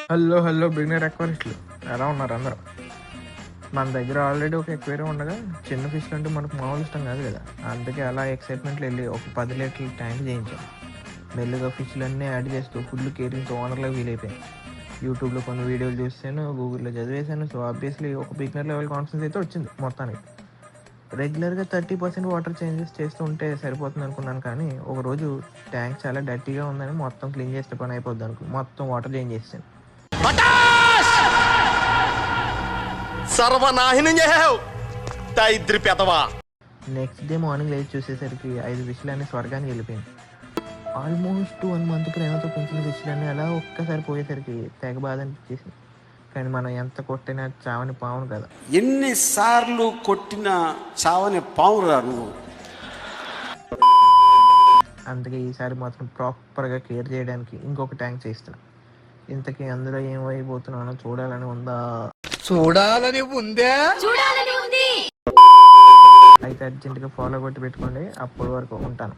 Hello hello beginner అక్వారిస్టులు ఎలా ఉన్నారు అందరూ? మన దగ్గర ఆల్రెడీ ఒక ఎక్వేరియం ఉండగా చిన్న ఫిష్లు అంటే మనకు మామూలు ఇష్టం కాదు కదా. అందుకే అలా ఎక్సైట్మెంట్లో వెళ్ళి ఒక 10 లీటర్ల ట్యాంక్ చేయించాం. మెల్లిగా ఫిష్లన్నీ యాడ్ చేస్తూ ఫుల్ కేరింగ్తో ఓనర్లో వీలైపోయాయి. యూట్యూబ్లో కొన్ని వీడియోలు చూసాను, గూగుల్లో చదివేశాను. సో ఆబ్వియస్లీ ఒక బిగినర్ లెవెల్ కాన్ఫిడెన్స్ అయితే వచ్చింది మొత్తానికి. రెగ్యులర్గా 30% వాటర్ చేంజెస్ చేస్తూ ఉంటే సరిపోతుంది అనుకున్నాను, కానీ ఒకరోజు ట్యాంక్ చాలా డర్టీగా ఉందని మొత్తం క్లీన్ చేస్తే పని అయిపోద్ది అనుకో మొత్తం వాటర్ చేంజ్ చేసాను. సర్వనాశనం చేసావు దరిద్ర పెదవా. నెక్స్ట్ డే మార్నింగ్ లేచి చూసేసరికి 5 ఫిష్లన్నీ స్వర్గానికి వెళ్ళిపోయింది. ఆల్మోస్ట్ 1 మంత్ ప్రేమతో పెంచిన ఫిష్లన్నీ అలా ఒక్కసారి పోయేసరికి తెగ బాధ అనిపించేసింది. కానీ మనం ఎంత కొట్టినా చావని పావును కదా. ఎన్నిసార్లు కొట్టినా చావని పావురా నువ్వు. అందుకే ఈసారి మాత్రం ప్రాపర్గా కేర్ చేయడానికి ఇంకొక ట్యాంక్ చేస్తున్నా. ఇంతకీ అందులో ఏమైపోతున్నానో చూడాలని ఉందా? చూడాలని ఉందే. అయితే అర్జెంటుగా ఫాలో కొట్టి పెట్టుకోండి. అప్పటి వరకు ఉంటాను.